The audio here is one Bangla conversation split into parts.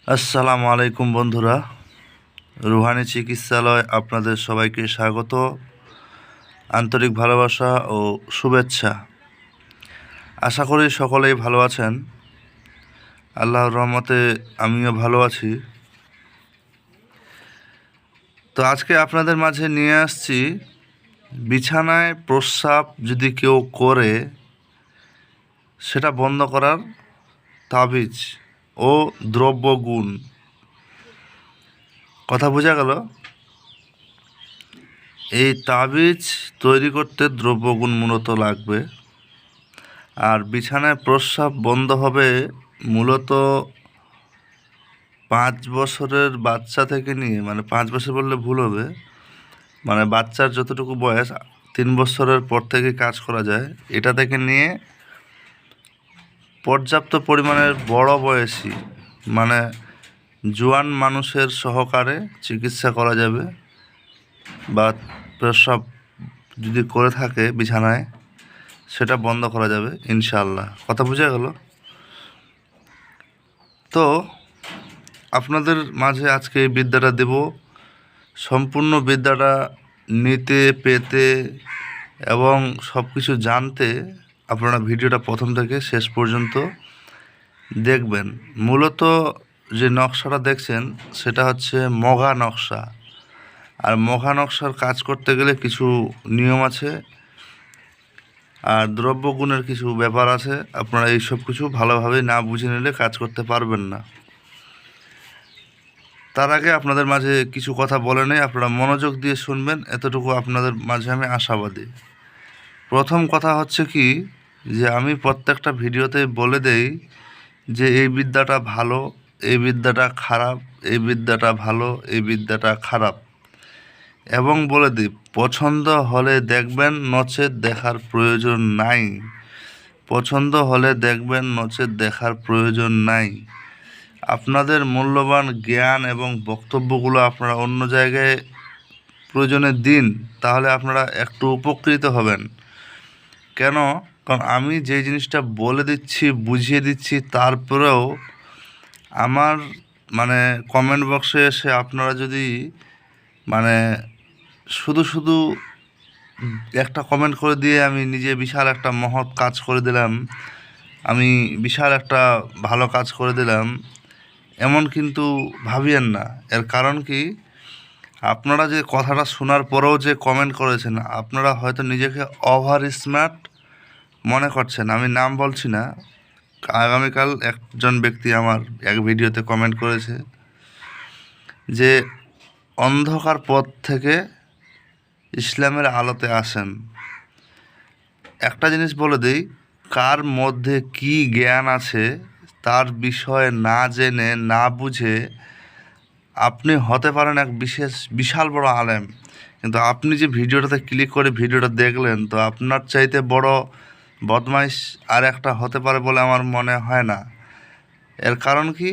আসসালামু আলাইকুম বন্ধুরা, রুহানি চিকিৎসালয় আপনাদের সবাইকে স্বাগত, আন্তরিক ভালোবাসা ও শুভেচ্ছা। আশা করি সকলেই ভালো আছেন। আল্লাহর রহমতে আমিও ভালো আছি। তো আজকে আপনাদের মাঝে নিয়ে আসছি, বিছানায় প্রস্রাব যদি কেউ করে সেটা বন্ধ করার তাবিজ ও দ্রব্যগুণ। কথা বোঝা গেল? এই তাবিজ তৈরি করতে দ্রব্যগুণ মূলত লাগবে। আর বিছানায় প্রস্রাব বন্ধ হবে মূলত 5 বছরের বাচ্চা থেকে নিয়ে, মানে 5 বছর বললে ভুল হবে, মানে বাচ্চার যতটুকু বয়স 3 বছরের পর থেকে কাজ করা যায়, এটা থেকে নিয়ে পর্যাপ্ত পরিমাণের বড় বয়সী, মানে জোয়ান মানুষের সহকারে চিকিৎসা করা যাবে। বা প্রস্রাব যদি করে থাকে বিছানায়, সেটা বন্ধ করা যাবে ইনশাআল্লাহ। কথা বোঝা গেল? তো আপনাদের মাঝে আজকে এই বিদ্যাটা দেব। সম্পূর্ণ বিদ্যাটা নিতে, পেতে এবং সব কিছু জানতে আপনারা ভিডিওটা প্রথম থেকে শেষ পর্যন্ত দেখবেন। মূলত যে নকশাটা দেখছেন সেটা হচ্ছে মঘা নকশা। আর মঘা নকশার কাজ করতে গেলে কিছু নিয়ম আছে আর দ্রব্যগুণের কিছু ব্যাপার আছে। আপনারা এই সব কিছু ভালোভাবে না বুঝে নিলে কাজ করতে পারবেন না। তার আগে আপনাদের মাঝে কিছু কথা বলে নেই, আপনারা মনোযোগ দিয়ে শুনবেন, এতটুকু আপনাদের মাঝে আমি আশাবাদী। প্রথম কথা হচ্ছে কি, যে আমি প্রত্যেকটা ভিডিওতে বলে দেই যে এই বিদ্যাটা ভালো, এই বিদ্যাটা খারাপ, এই বিদ্যাটা ভালো, এই বিদ্যাটা খারাপ, এবং বলে দিই পছন্দ হলে দেখবেন, নচেত দেখার প্রয়োজন নাই। পছন্দ হলে দেখবেন, নচেত দেখার প্রয়োজন নাই। আপনাদের মূল্যবান জ্ঞান এবং বক্তব্যগুলো আপনারা অন্য জায়গায় প্রয়োজনে দিন, তাহলে আপনারা একটু উপকৃত হবেন। কেন? কারণ আমি যে জিনিসটা বলে দিচ্ছি, বুঝিয়ে দিচ্ছি, তারপরেও আমার মানে কমেন্ট বক্সে এসে আপনারা যদি মানে শুধু শুধু একটা কমেন্ট করে দিয়ে আমি নিজে বিশাল একটা মহৎ কাজ করে দিলাম, আমি বিশাল একটা ভালো কাজ করে দিলাম, এমন কিন্তু ভাবিয়েন না। এর কারণ কি, আপনারা যে কথাটা শোনার পরেও যে কমেন্ট করেছেন, আপনারা হয়তো নিজেকে ওভার স্মার্ট মনে করছেন। আমি নাম বলছি না। আগামীকাল একজন ব্যক্তি আমার এক ভিডিওতে কমেন্ট করেছে যে অন্ধকার পথ থেকে ইসলামের আলোতে আসেন। একটা জিনিস বলে দিই, কার মধ্যে কি জ্ঞান আছে তার বিষয়ে না জেনে, না বুঝে আপনি হতে পারেন এক বিশাল বড় আলেম, কিন্তু আপনি যে ভিডিওটাতে ক্লিক করে ভিডিওটা দেখলেন, তো আপনার চাইতে বড় বদমাইশ আর একটা হতে পারে বলে আমার মনে হয় না। এর কারণ কি?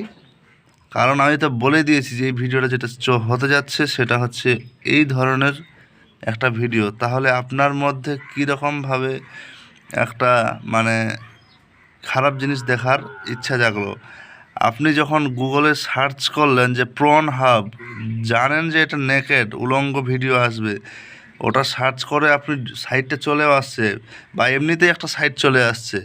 কারণ আমি তো বলে দিয়েছি যে এই ভিডিওটা যেটা হতে যাচ্ছে সেটা হচ্ছে এই ধরনের একটা ভিডিও। তাহলে আপনার মধ্যে কীরকমভাবে একটা মানে খারাপ জিনিস দেখার ইচ্ছা জাগলো। আপনি যখন গুগলে সার্চ করলেন যে প্রন হাব, জানেন যে এটা নেকেড উলঙ্গ ভিডিও আসবে, ওটা সার্চ করে আপনি সাইটটা চলেও আসছে, বা এমনিতেই একটা সাইট চলে আসছে,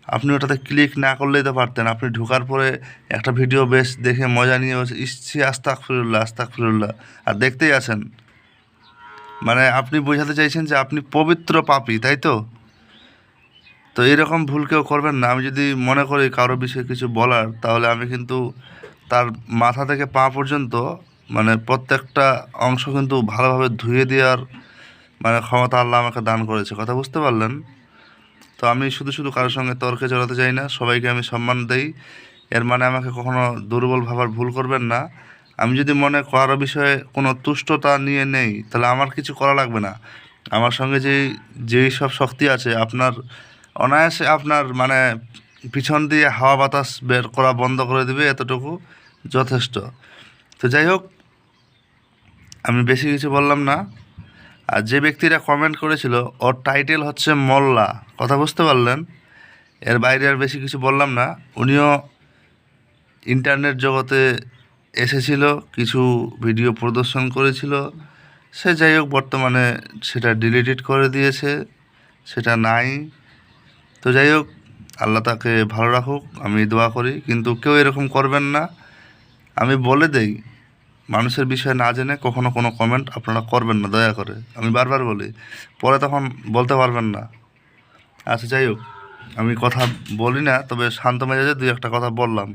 আপনি ওটাতে ক্লিক না করলেই তো পারতেন। আপনি ঢোকার পরে একটা ভিডিও বেশ দেখে মজা নিয়ে ইসছি আস্তাগফিরুল্লাহ আস্তাগফিরুল্লাহ, আর দেখতেই আছেন। মানে আপনি বোঝাতে চাইছেন যে আপনি পবিত্র পাপী, তাই তো? তো এরকম ভুল কেউ করবেন না। আমি যদি মনে করি কারো বিষয়ে কিছু বলার, তাহলে আমি কিন্তু তার মাথা থেকে পা পর্যন্ত মানে প্রত্যেকটা অংশ কিন্তু ভালোভাবে ধুয়ে দেওয়ার মানে ক্ষমতা আল্লাহ আমাকে দান করেছে। কথা বুঝতে পারলেন? তো আমি শুধু শুধু কারোর সঙ্গে তর্কে জড়াতে চাই না, সবাইকে আমি সম্মান দেই। এর মানে আমাকে কখনো দুর্বল ভাবার ভুল করবেন না। আমি যদি মনে কারো বিষয়ে কোনো তুষ্টতা নিয়ে নেই, তাহলে আমার কিছু করা লাগবে না। আমার সঙ্গে যেই সব শক্তি আছে, আপনার অনায়াসে আপনার মানে পিছন দিয়ে হাওয়া বাতাস বের করা বন্ধ করে দেবে, এতটুকু যথেষ্ট। তো যাই হোক, আমি বেশি কিছু বললাম না। আর যে ব্যক্তিরা কমেন্ট করেছিল, ওর টাইটেল হচ্ছে মোল্লা। কথা বুঝতে পারলেন? এর বাইরে আর বেশি কিছু বললাম না। উনিও ইন্টারনেট জগতে এসেছিল, কিছু ভিডিও প্রদর্শন করেছিল, সে যাই হোক বর্তমানে সেটা ডিলিট করে দিয়েছে, সেটা নাই। তো যাই হোক, আল্লাহ তাকে ভালো রাখুক, আমি দোয়া করি। কিন্তু কেউ এরকম করবেন না। আমি বলে দেই, মানুষের বিষয়ে না জেনে কখনো কোনো কমেন্ট আপনারা করবেন না, দয়া করে। আমি বারবার বলি, পরে তখন বলতে পারবেন না। আচ্ছা যাই হোক, আমি কথা বলি না, তবে শান্ত মেজাজে দুই একটা কথা বললাম।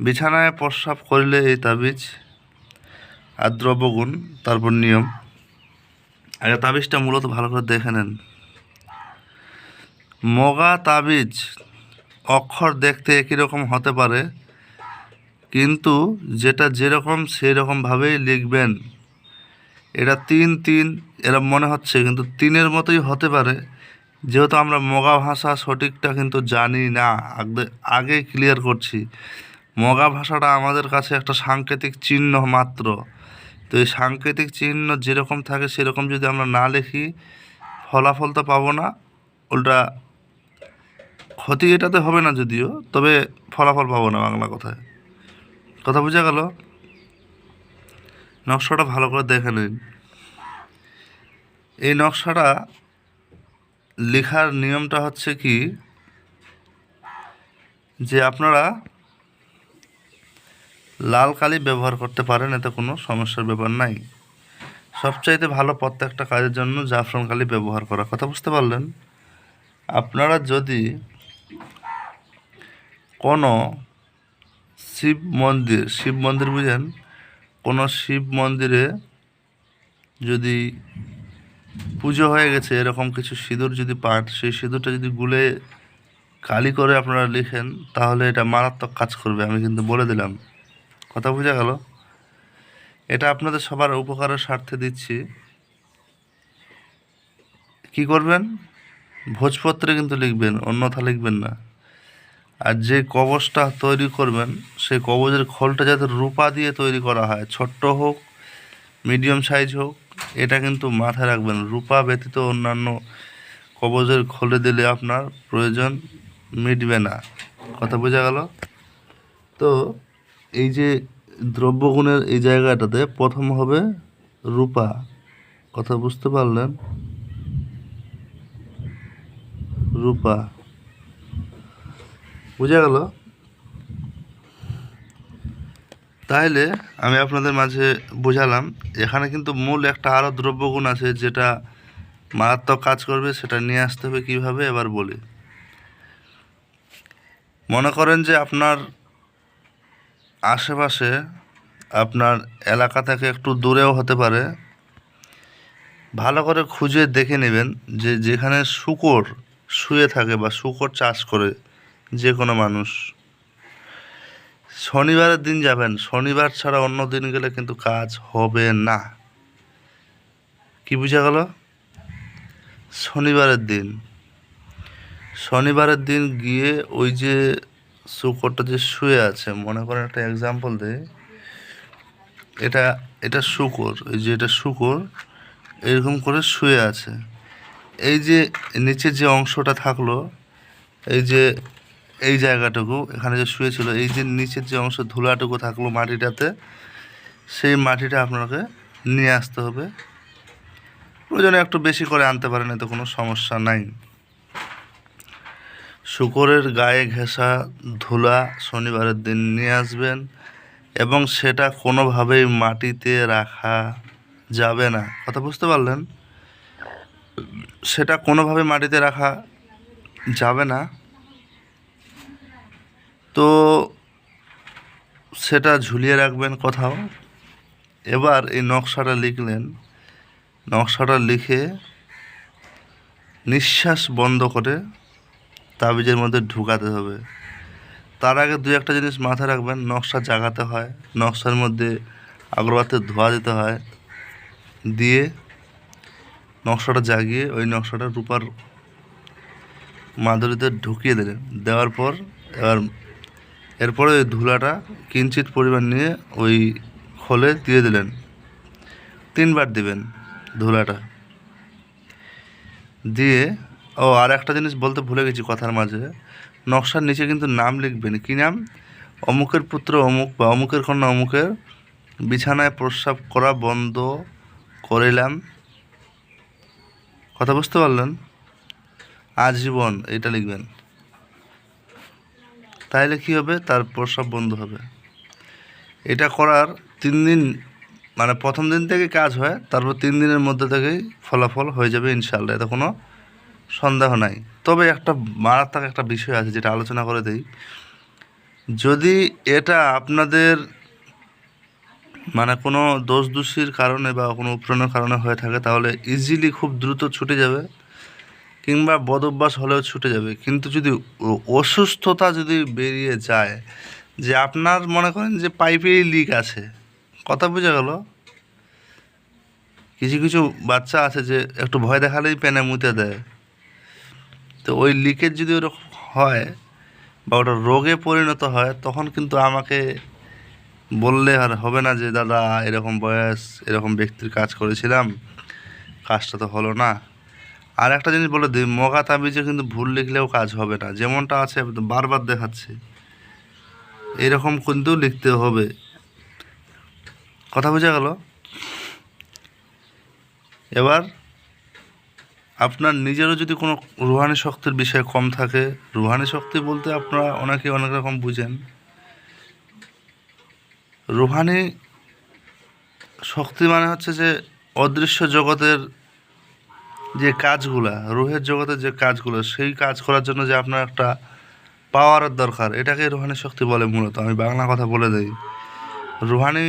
বিছানায় প্রস্রাব করিলে এই তাবিজ আর দ্রব্যগুণ, তারপর নিয়ম। আগে তাবিজটা মূলত ভালো করে দেখে নেন। মগা তাবিজ অক্ষর দেখতে একই রকম হতে পারে, কিন্তু যেটা যেরকম সেই রকমভাবেই লিখবেন। এটা 3 এরম মনে হচ্ছে, কিন্তু 3-এর মতোই হতে পারে। যেহেতু আমরা মগা ভাষা সঠিকটা কিন্তু জানি না, আগেই ক্লিয়ার করছি। মগা ভাষাটা আমাদের কাছে একটা সাংকেতিক চিহ্ন মাত্র। তো এই সাংকেতিক চিহ্ন যেরকম থাকে সেরকম যদি আমরা না লিখি, ফলাফল তো পাবো না, উল্টা ক্ষতি এটাতে হবে না যদিও, তবে ফলাফল পাবো না। বাংলা কথায় কথা বোঝা গেল? নকশাটা ভালো করে দেখে নিন। এই নকশাটা লেখার নিয়মটা হচ্ছে কি, যে আপনারা লাল কালি ব্যবহার করতে পারেন, এতে কোনো সমস্যার ব্যাপার নাই। সবচাইতে ভালো প্রত্যেকটা কাজের জন্য জাফরান কালি ব্যবহার করা। কথা বুঝতে পারলেন? আপনারা যদি কোনো শিব মন্দির বুঝেন, কোনো শিব মন্দিরে যদি পুজো হয়ে গেছে এরকম কিছু সিঁদুর যদি পান, সেই সিঁদুরটা যদি গুলে কালি করে আপনারা লিখেন, তাহলে এটা মারাত্মক কাজ করবে। আমি কিন্তু বলে দিলাম। কথা বোঝা গেল? এটা আপনাদের সবার উপকারের স্বার্থে দিচ্ছি। কি করবেন? ভোজপত্রে কিন্তু লিখবেন, অন্যথা লিখবেন না। আর যে কবচটা তৈরি করবেন, সেই কবচের খোলটা যাতে রূপা দিয়ে তৈরি করা হয়, ছোট্ট হোক মিডিয়াম সাইজ হোক, এটা কিন্তু মাথায় রাখবেন। রূপা ব্যতীত অন্যান্য কবচের খোলে দিলে আপনার প্রয়োজন মিটবে না। কথা বোঝা গেল? তো এই যে দ্রব্যগুণের এই জায়গাটাতে প্রথম হবে রূপা। কথা বুঝতে পারলেন? রূপা বোঝা গেল? তাহলে আমি আপনাদের মাঝে বোঝালাম। এখানে কিন্তু মূল একটা আরও দ্রব্যগুণ আছে যেটা মারাত্মক কাজ করবে, সেটা নিয়ে আসতে হবে কীভাবে এবার বলি। মনে করেন যে আপনার আশেপাশে, আপনার এলাকা থেকে একটু দূরেও হতে পারে, ভালো করে খুঁজে দেখে নেবেন যে যেখানে শূকর শুয়ে থাকে বা শূকর চাষ করে যে কোনো মানুষ, শনিবারের দিন যাবেন। শনিবার ছাড়া অন্য দিন গেলে কিন্তু কাজ হবে না। কি বুঝা গেল? শনিবারের দিন গিয়ে ওই যে শূকরটা যে শুয়ে আছে, মনে করেন একটা এক্সাম্পল দেয়, এটা শূকর, এই যে এটা শূকর এরকম করে শুয়ে আছে। এই যে নিচে যে অংশটা থাকলো, এই যে এই জায়গাটুকু এখানে যে শুয়েছিল, এই যে নিচের যে অংশ ধুলাটুকু থাকলো মাটিটাতে, সেই মাটিটা আপনাকে নিয়ে আসতে হবে। প্রয়োজনে একটু বেশি করে আনতে পারেন, এতে কোনো সমস্যা নাই। শূকরের গায়ে ঘেঁষা ধুলা শনিবারের দিন নিয়ে আসবেন, এবং সেটা কোনোভাবেই মাটিতে রাখা যাবে না। কথা বুঝতে পারলেন? সেটা কোনোভাবে মাটিতে রাখা যাবে না। তো সেটা ঝুলিয়ে রাখবেন কোথাও। এবার এই নকশাটা লিখলেন, নকশাটা লিখে নিঃশ্বাস বন্ধ করে তাবিজের মধ্যে ঢুকাতে হবে। তার আগে দুই একটা জিনিস মাথায় রাখবেন। নকশা জাগাতে হয়, নকশার মধ্যে আগরবাতির ধোঁয়া দিতে হয়, দিয়ে নকশাটা জাগিয়ে ওই নকশাটা রূপার মাধুরীতে ঢুকিয়ে দিলেন। দেওয়ার পর এরপরে ওই ধুলাটা কিঞ্চিত পরিমাণ নিয়ে ওই খোলে দিয়ে দিলেন। 3বার দিবেন ধুলাটা দিয়ে। আর একটা জিনিস বলতে ভুলে গেছি কথার মাঝে, নকশার নিচে কিন্তু নাম লিখবেন। কী নাম? অমুকের পুত্র অমুক বা অমুকের কন্যা অমুকের বিছানায় প্রস্রাব করা বন্ধ করিলাম। কথা বুঝতে পারলেন? আজীবন এটা লিখবেন। তাইলে কি হবে? তার প্রস্রাব বন্ধ হবে। এটা করার 3 দিন, মানে প্রথম দিন থেকে কাজ হয়, তারপর 3 দিনের মধ্যে থেকেই ফলাফল হয়ে যাবে ইনশাআল্লাহ, এতে কোনো সন্দেহ নাই। তবে একটা মারাত্মক একটা বিষয় আছে যেটা আলোচনা করে দেই। যদি এটা আপনাদের মানে কোনো দোষ দোষীর কারণে বা কোনো উপকরণের কারণে হয়ে থাকে, তাহলে ইজিলি খুব দ্রুত ছুটে যাবে, কিংবা বদ অভ্যাস হলেও ছুটে যাবে। কিন্তু যদি অসুস্থতা যদি বেরিয়ে যায়, যে আপনার মনে করেন যে পাইপেই লিক আছে, কথা বোঝা গেল? কিছু কিছু বাচ্চা আছে যে একটু ভয় দেখালেই পেনে মুতে দেয়। তো ওই লিকেজ যদি ওরকম হয় বা ওটা রোগে পরিণত হয়, তখন কিন্তু আমাকে বললে আর হবে না যে দাদা এরকম বয়স এরকম ব্যক্তির কাজ করেছিলাম, কাজটা তো হলো না। আর একটা জিনিস বলে দিই, মগা তাবিজে কিন্তু ভুল লিখলেও কাজ হবে না, যেমনটা আছে বারবার দেখাচ্ছে এরকম কিন্তু লিখতে হবে। কথা বোঝা গেল? এবার আপনার নিজেরও যদি কোনো রুহানি শক্তির বিষয় কম থাকে, রুহানি শক্তি বলতে আপনারা অনেকে অনেক রকম বুঝেন। রুহানি শক্তি মানে হচ্ছে যে অদৃশ্য জগতের যে কাজগুলা, রুহের জগতের যে কাজগুলো, সেই কাজ করার জন্য যে আপনার একটা পাওয়ারের দরকার, এটাকে রুহানি শক্তি বলে মূলত। আমি বাংলা কথা বলে দেই, রুহানি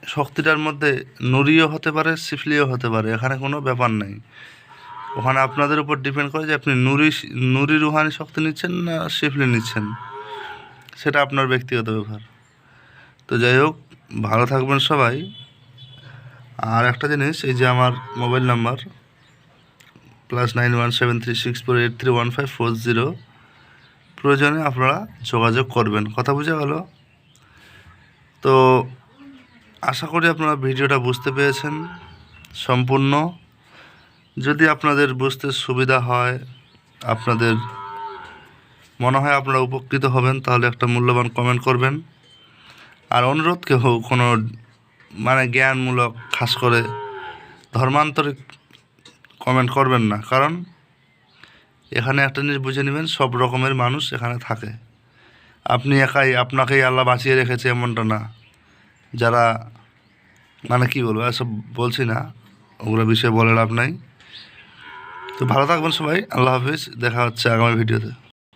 শক্তিটার মধ্যে নুরিও হতে পারে, সিফলিও হতে পারে, এখানে কোনো ব্যাপার নেই। ওখানে আপনাদের উপর ডিপেন্ড করে যে আপনি নুরি রুহানি শক্তি নিচ্ছেন না সিফলি নিচ্ছেন, সেটা আপনার ব্যক্তিগত ব্যাপার। তো যাই হোক, ভালো থাকবেন সবাই। আর একটা জিনিস, এই যে আমার মোবাইল নাম্বার +917364831540, প্রয়োজনে আপনারা যোগাযোগ করবেন। কথা বোঝা গেল? তো আশা করি আপনারা ভিডিওটা বুঝতে পেরেছেন সম্পূর্ণ। যদি আপনাদের বুঝতে সুবিধা হয়, আপনাদের মনে হয় আপনারা উপকৃত হবেন, তাহলে একটা মূল্যবান কমেন্ট করবেন। আর অনুরোধ, কেউ কোনো মানে জ্ঞানমূলক, খাস করে ধর্মান্তরিক কমেন্ট করবেন না। কারণ এখানে একটা জিনিস বুঝে নেবেন, সব রকমের মানুষ এখানে থাকে। আপনি একাই, আপনাকেই আল্লাহ বাঁচিয়ে রেখেছে এমনটা না। যারা মানে কি বলবো, এসব বলছি না, ওগুলো বিষয়ে বলে লাভ নাই। তো ভালো থাকবেন সবাই, আল্লাহ হাফিজ, দেখা হচ্ছে আগামী ভিডিওতে।